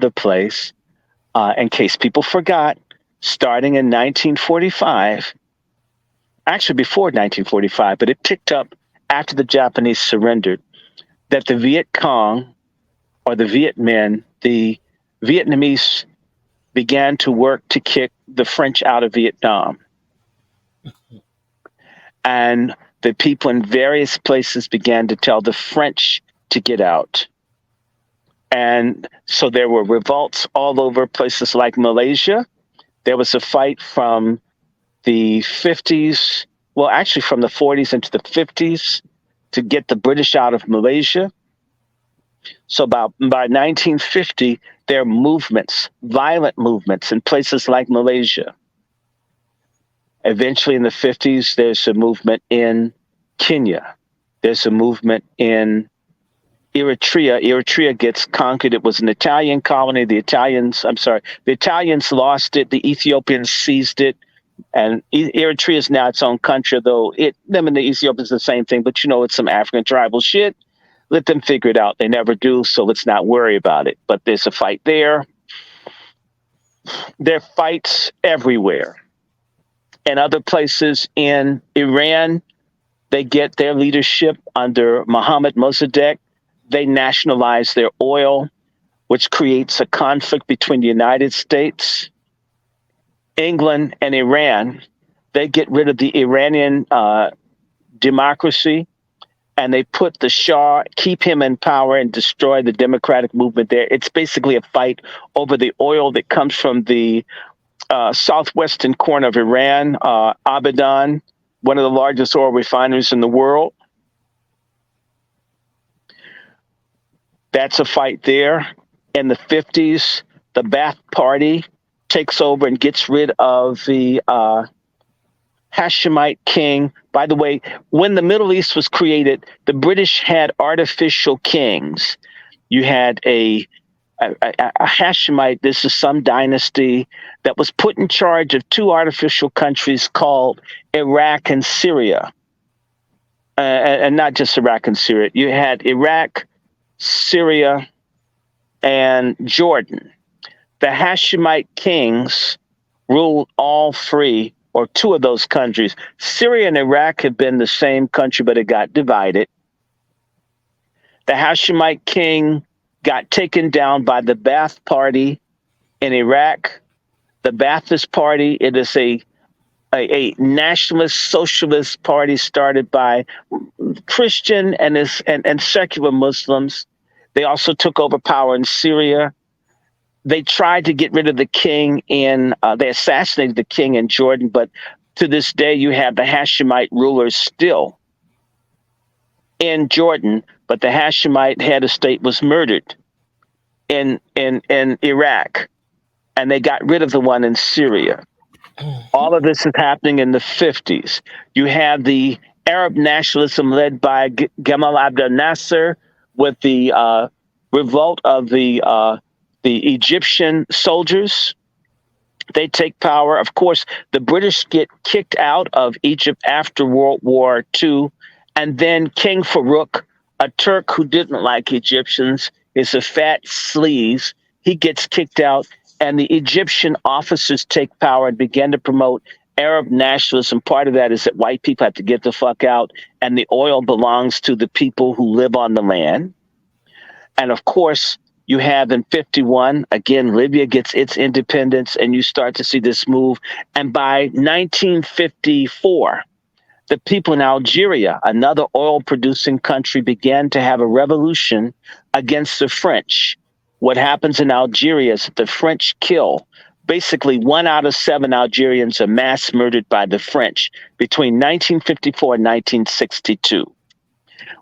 the place. In case people forgot, starting in 1945, actually before 1945, but it picked up after the Japanese surrendered, that the Viet Cong or the Viet Minh, the Vietnamese began to work to kick the French out of Vietnam. And the people in various places began to tell the French to get out. And so there were revolts all over places like Malaysia. There was a fight from the 50s, well, actually from the 40s into the 50s to get the British out of Malaysia. So by 1950, there are movements, violent movements in places like Malaysia. Eventually in the 50s, there's a movement in Kenya. There's a movement in Eritrea. Eritrea gets conquered. It was an Italian colony. The Italians lost it. The Ethiopians seized it. And Eritrea is now its own country, though them and the Ethiopians the same thing. But, it's some African tribal shit. Let them figure it out. They never do, so let's not worry about it. But there's a fight there. There are fights everywhere. And other places in Iran, they get their leadership under Mohammad Mossadegh. They nationalize their oil, which creates a conflict between the United States, England, and Iran. They get rid of the Iranian democracy, and they put the Shah, keep him in power, and destroy the democratic movement there. It's basically a fight over the oil that comes from the southwestern corner of Iran, Abadan, one of the largest oil refineries in the world. That's a fight there. In the 50s, the Ba'ath Party takes over and gets rid of the Hashemite king. By the way, when the Middle East was created, the British had artificial kings. You had a Hashemite, this is some dynasty that was put in charge of two artificial countries called Iraq and Syria. And not just Iraq and Syria. You had Iraq, Syria, and Jordan. The Hashemite kings ruled all three or two of those countries. Syria and Iraq had been the same country, but it got divided. The Hashemite king got taken down by the Ba'ath Party in Iraq. The Ba'athist Party, it is a nationalist socialist party started by Christian and secular Muslims. They also took over power in Syria. They tried to get rid of the king they assassinated the king in Jordan, but to this day you have the Hashemite rulers still in Jordan, but the Hashemite head of state was murdered in Iraq, and they got rid of the one in Syria. All of this is happening in the 50s. You have the Arab nationalism led by Gamal Abdel Nasser with the revolt of the Egyptian soldiers. They take power. Of course, the British get kicked out of Egypt after World War II. And then King Farouk, a Turk who didn't like Egyptians, is a fat sleaze. He gets kicked out, and the Egyptian officers take power and begin to promote Arab nationalism. Part of that is that white people have to get the fuck out, and the oil belongs to the people who live on the land. And of course, you have in 51, again, Libya gets its independence, and you start to see this move. And by 1954, the people in Algeria, another oil-producing country, began to have a revolution against the French. What happens in Algeria is that the French kill basically 1 out of 7 Algerians are mass murdered by the French between 1954 and 1962,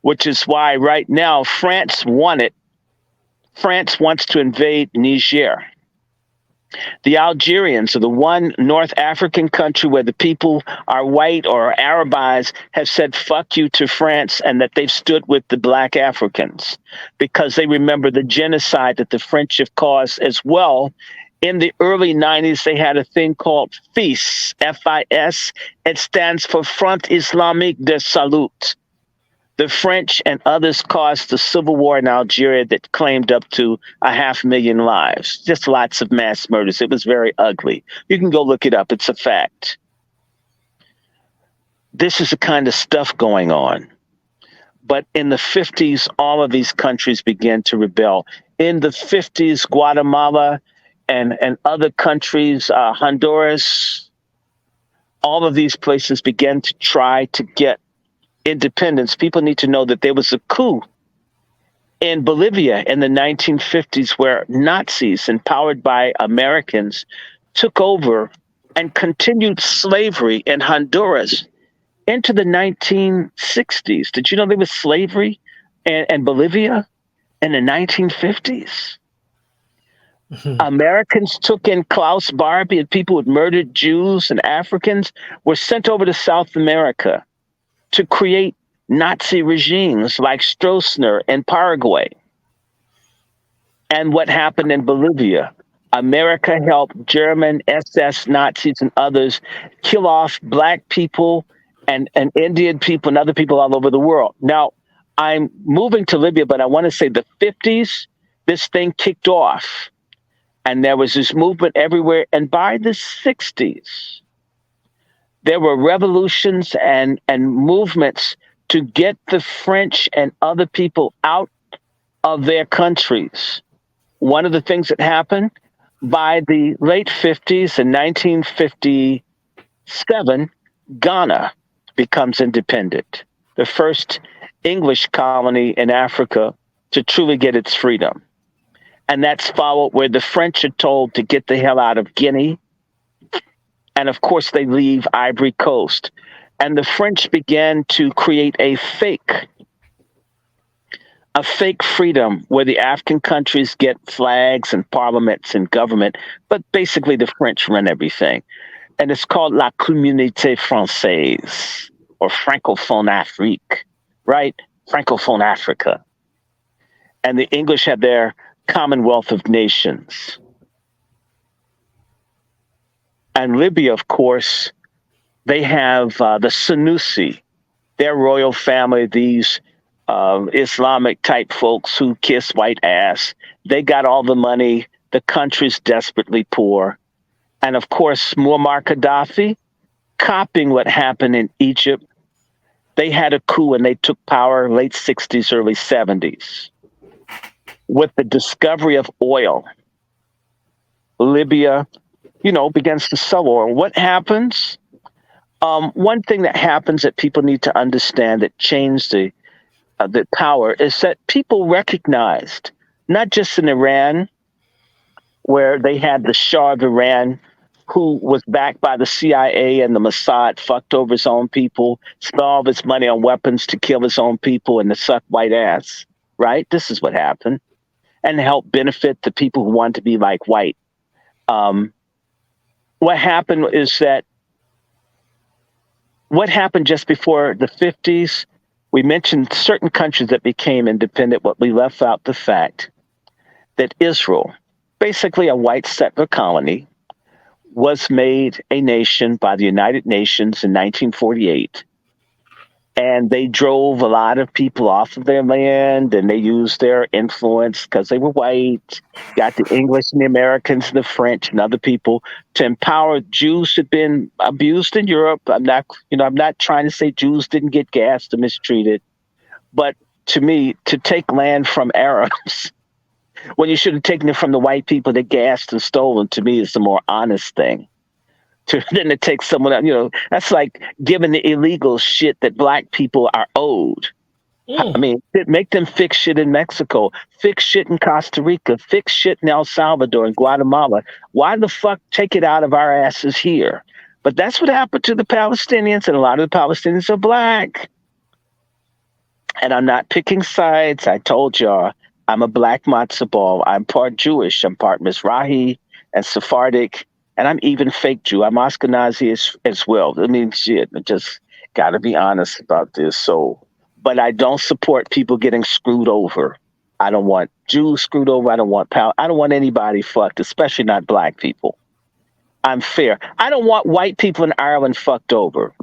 which is why right now France wants to invade Niger. The Algerians are the one North African country where the people are white or Arabized have said fuck you to France, and that they've stood with the black Africans because they remember the genocide that the French have caused as well. In the early 90s, they had a thing called FIS, F-I-S. It stands for Front Islamique de Salut. The French and others caused the civil war in Algeria that claimed up to a 500,000 lives. Just lots of mass murders. It was very ugly. You can go look it up. It's a fact. This is the kind of stuff going on. But in the 50s, all of these countries began to rebel. In the 50s, Guatemala and other countries, Honduras, all of these places began to try to get independence. People need to know that there was a coup in Bolivia in the 1950s where Nazis, empowered by Americans, took over and continued slavery in Honduras into the 1960s. Did you know there was slavery in Bolivia in the 1950s? Americans took in Klaus Barbie, and people who murdered Jews and Africans were sent over to South America to create Nazi regimes like Stroessner in Paraguay. And what happened in Bolivia? America helped German SS Nazis and others kill off black people and Indian people and other people all over the world. Now, I'm moving to Libya, but I want to say the 50s, this thing kicked off. And there was this movement everywhere. And by the 60s, there were revolutions and movements to get the French and other people out of their countries. One of the things that happened by the late 50s, in 1957, Ghana becomes independent, the first English colony in Africa to truly get its freedom. And that's followed where the French are told to get the hell out of Guinea. And of course, they leave Ivory Coast. And the French began to create a fake freedom where the African countries get flags and parliaments and government, but basically the French run everything. And it's called La Communauté Française or Francophone Afrique, right? Francophone Africa. And the English have their Commonwealth of Nations. And Libya, of course, they have the Senussi, their royal family, these Islamic type folks who kiss white ass. They got all the money. The country's desperately poor. And of course, Muammar Gaddafi, copying what happened in Egypt, they had a coup and they took power late 60s, early 70s. With the discovery of oil, Libya, begins to sell oil. What happens? One thing that happens that people need to understand that changed the power is that people recognized, not just in Iran, where they had the Shah of Iran, who was backed by the CIA and the Mossad, fucked over his own people, spent all of his money on weapons to kill his own people and to suck white ass, right? This is what happened. And help benefit the people who want to be like white. What happened is that what happened just before the 50s, we mentioned certain countries that became independent, but we left out the fact that Israel, basically a white settler colony, was made a nation by the United Nations in 1948. And they drove a lot of people off of their land, and they used their influence because they were white, got the English and the Americans and the French and other people to empower Jews who'd been abused in Europe. I'm not trying to say Jews didn't get gassed or mistreated, but to me, to take land from Arabs when you should have taken it from the white people that gassed and stolen, to me is the more honest thing. Than to take someone else, that's like giving the illegal shit that black people are owed. I mean, make them fix shit in Mexico, fix shit in Costa Rica, fix shit in El Salvador and Guatemala. Why the fuck take it out of our asses here? But that's what happened to the Palestinians, and a lot of the Palestinians are black. And I'm not picking sides. I told y'all, I'm a black matzo ball. I'm part Jewish. I'm part Mizrahi and Sephardic. And I'm even fake Jew. I'm Ashkenazi as well. I mean, shit, I just got to be honest about this. So, but I don't support people getting screwed over. I don't want Jews screwed over. I don't want anybody fucked, especially not black people. I'm fair. I don't want white people in Ireland fucked over.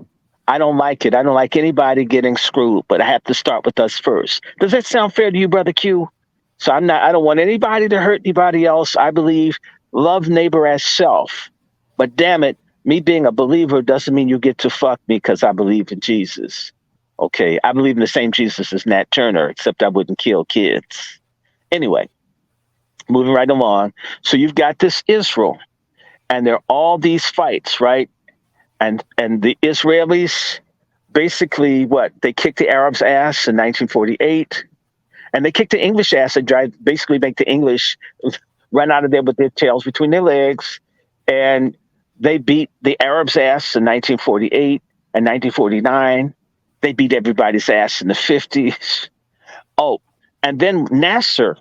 I don't like it. I don't like anybody getting screwed, but I have to start with us first. Does that sound fair to you, Brother Q? So I don't want anybody to hurt anybody else. I believe love neighbor as self. But damn it, me being a believer doesn't mean you get to fuck me because I believe in Jesus. Okay, I believe in the same Jesus as Nat Turner, except I wouldn't kill kids. Anyway, moving right along. So you've got this Israel, and there are all these fights, right? And the Israelis basically what they kicked the Arabs' ass in 1948, and they kicked the English ass and tried basically make the English run out of there with their tails between their legs, and they beat the Arabs' ass in 1948 and 1949. They beat everybody's ass in the 50s. Oh, and then Nasser,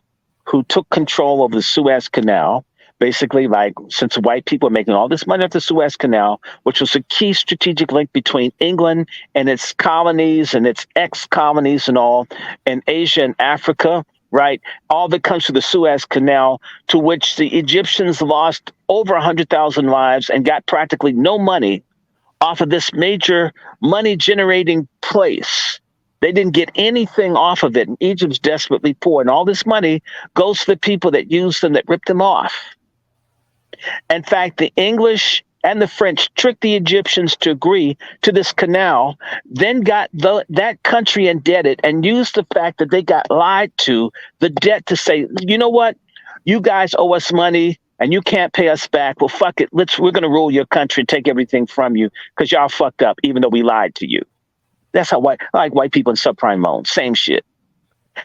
who took control of the Suez Canal, basically, like, since white people are making all this money off the Suez Canal, which was a key strategic link between England and its colonies and its ex-colonies and all, in Asia and Africa, right? All that comes through the Suez Canal, to which the Egyptians lost over 100,000 lives and got practically no money off of this major money-generating place. They didn't get anything off of it, and Egypt's desperately poor, and all this money goes to the people that used them, that ripped them off. In fact, the English and the French tricked the Egyptians to agree to this canal, then got that country indebted, and used the fact that they got lied to, the debt, to say, you know what, you guys owe us money and you can't pay us back. Well, fuck it. We're going to rule your country and take everything from you because y'all fucked up, even though we lied to you. That's how white people in subprime loans. Same shit.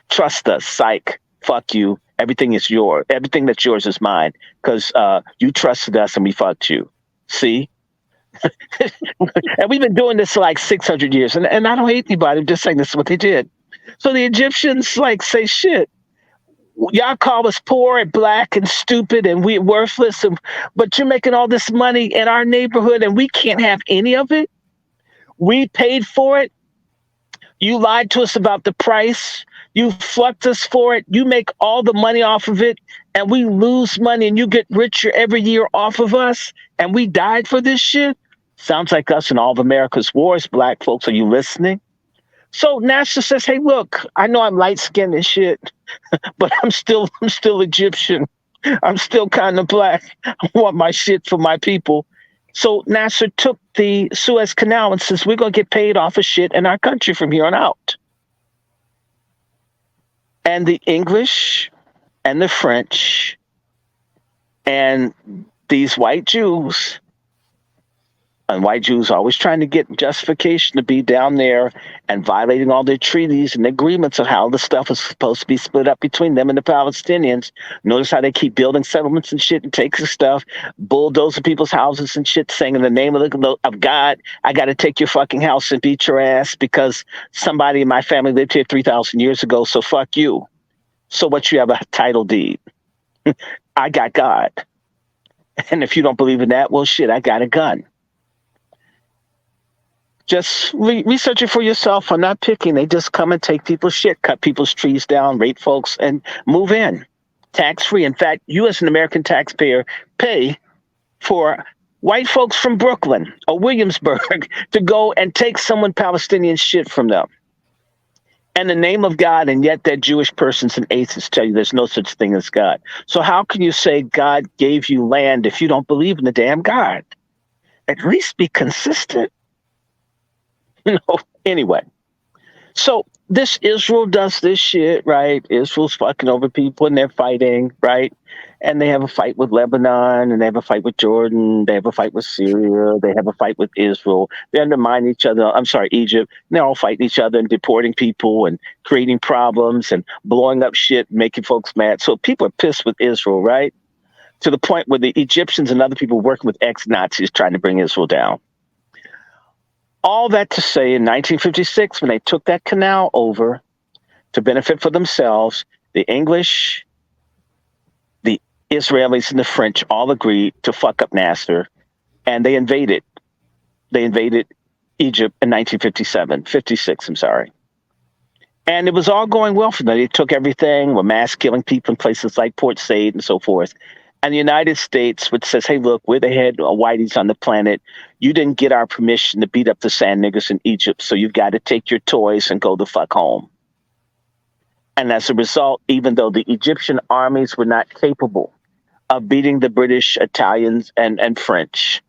Trust us, psych. Fuck you. Everything is yours. Everything that's yours is mine because you trusted us and we fucked you. See? And we've been doing this for like 600 years. And I don't hate anybody. I'm just saying this is what they did. So the Egyptians like say, shit, y'all call us poor and black and stupid and we worthless, but you're making all this money in our neighborhood and we can't have any of it. We paid for it. You lied to us about the price. You fucked us for it. You make all the money off of it and we lose money and you get richer every year off of us and we died for this shit. Sounds like us in all of America's wars. Black folks, are you listening? So NASA says, hey, look, I know I'm light skinned and shit, but I'm still Egyptian. I'm still kind of black. I want my shit for my people. So Nasser took the Suez Canal and says, we're going to get paid off of shit in our country from here on out. And the English and the French and these white Jews, and white Jews always trying to get justification to be down there and violating all their treaties and agreements of how the stuff is supposed to be split up between them and the Palestinians. Notice how they keep building settlements and shit and takes the stuff, bulldozing people's houses and shit, saying in the name of God, I got to take your fucking house and beat your ass because somebody in my family lived here 3,000 years ago, so fuck you. So what, you have a title deed? I got God. And if you don't believe in that, well, shit, I got a gun. Just research it for yourself. I'm not picking. They just come and take people's shit, cut people's trees down, rape folks, and move in. Tax-free. In fact, you as an American taxpayer pay for white folks from Brooklyn or Williamsburg to go and take someone Palestinian shit from them. In the name of God, and yet that Jewish persons and atheists tell you there's no such thing as God. So how can you say God gave you land if you don't believe in the damn God? At least be consistent. Anyway, so this Israel does this shit, right? Israel's fucking over people and they're fighting, right? And they have a fight with Lebanon and they have a fight with Jordan. They have a fight with Syria. They have a fight with Israel. They undermine each other. I'm sorry, Egypt. And they're all fighting each other and deporting people and creating problems and blowing up shit, making folks mad. So people are pissed with Israel, right? To the point where the Egyptians and other people working with ex-Nazis trying to bring Israel down. All that to say, in 1956, when they took that canal over to benefit for themselves, the English, the Israelis, and the French all agreed to fuck up Nasser, and they invaded. They invaded Egypt in 56, I'm sorry. And it was all going well for them. They took everything, were mass killing people in places like Port Said and so forth. And the United States, which says, hey, look, we're the head whiteys on the planet. You didn't get our permission to beat up the sand niggers in Egypt, so you've got to take your toys and go the fuck home. And as a result, even though the Egyptian armies were not capable of beating the British, Italians, and French,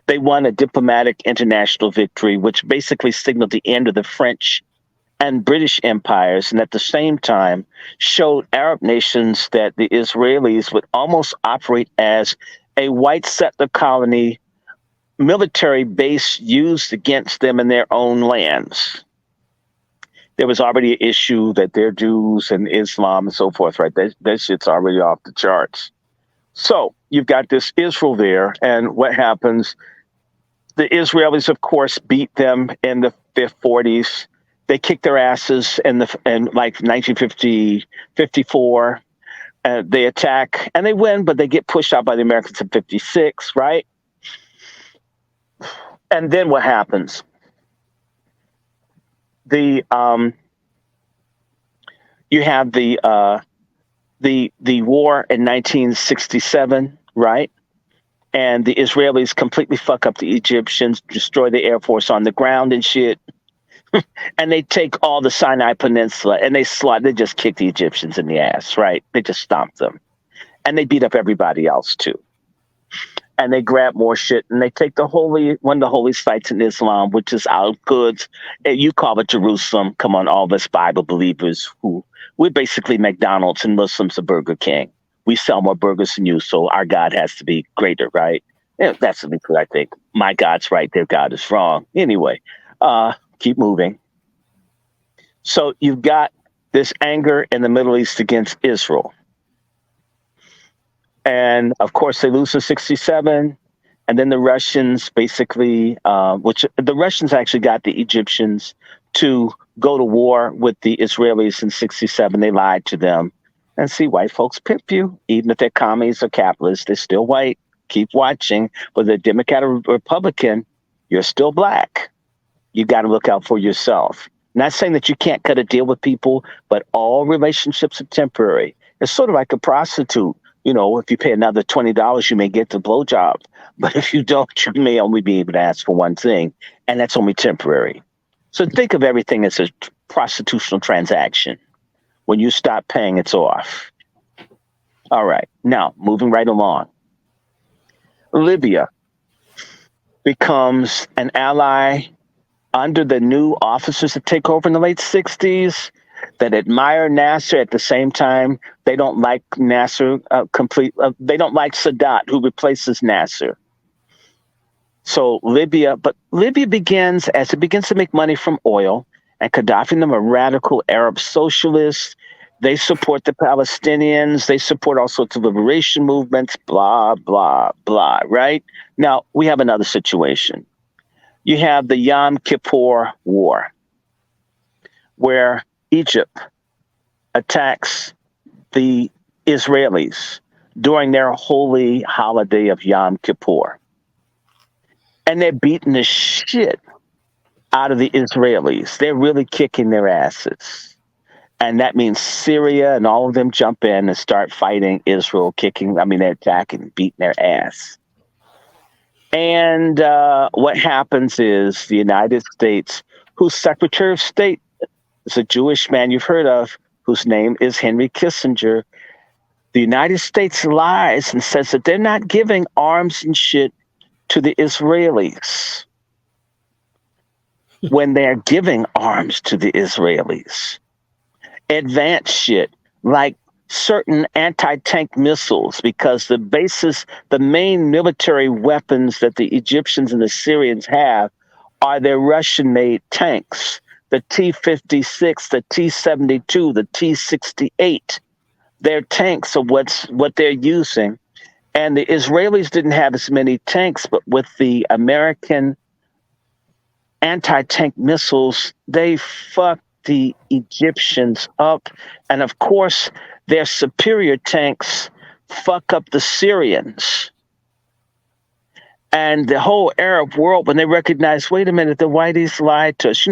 they won a diplomatic international victory, which basically signaled the end of the French and British empires, and at the same time showed Arab nations that the Israelis would almost operate as a white settler colony military base used against them in their own lands. There was already an issue that they're Jews and Islam and so forth, right? That shit's already off the charts. So you've got this Israel there, and what happens? The Israelis, of course, beat them in the 40s. They kicked their asses in like 1950, 54. They attack and they win, but they get pushed out by the Americans in 56, right? And then what happens? You have the war in 1967, right? And the Israelis completely fuck up the Egyptians, destroy the Air Force on the ground and shit. And they take all the Sinai Peninsula and they just kick the Egyptians in the ass, right? They just stomp them. And they beat up everybody else too. And they grab more shit and they take one of the holy sites in Islam, which is Al-Quds. You call it Jerusalem. Come on, all of us Bible believers we're basically McDonald's and Muslims are Burger King. We sell more burgers than you, so our God has to be greater, right? Yeah, that's what I think. My God's right, their God is wrong. Anyway, keep moving. So you've got this anger in the Middle East against Israel. And of course, they lose in 67. And then the Russians basically, which the Russians actually got the Egyptians to go to war with the Israelis in 67. They lied to them. And see, white folks pimp you. Even if they're commies or capitalists, they're still white. Keep watching. Whether they're Democrat or Republican, you're still black. You got to look out for yourself. Not saying that you can't cut a deal with people, but all relationships are temporary. It's sort of like a prostitute. You know, if you pay another $20, you may get the blowjob. But if you don't, you may only be able to ask for one thing, and that's only temporary. So think of everything as a prostitutional transaction. When you stop paying, it's off. All right. Now, moving right along. Libya becomes an ally under the new officers that take over in the late 60s that admire Nasser. At the same time, they don't like Nasser they don't like Sadat, who replaces Nasser. So Libya begins to make money from oil, and Gaddafi and them are radical Arab socialists. They support the Palestinians. They support all sorts of liberation movements, blah, blah, blah, right? Now, we have another situation. You have the Yom Kippur War, where Egypt attacks the Israelis during their holy holiday of Yom Kippur. And they're beating the shit out of the Israelis. They're really kicking their asses. And that means Syria and all of them jump in and start fighting Israel, they're attacking, beating their ass. And what happens is the United States, whose Secretary of State is a Jewish man you've heard of, whose name is Henry Kissinger, the United States lies and says that they're not giving arms and shit to the Israelis when they're giving arms to the Israelis. Advanced shit like certain anti-tank missiles, because the main military weapons that the Egyptians and the Syrians have are their Russian-made tanks, the T-56, the T-72, the T-68. Their tanks are what they're using. And the Israelis didn't have as many tanks, but with the American anti-tank missiles, they fucked the Egyptians up. And of course, their superior tanks fuck up the Syrians. And the whole Arab world, when they recognize, wait a minute, the whiteys lied to us.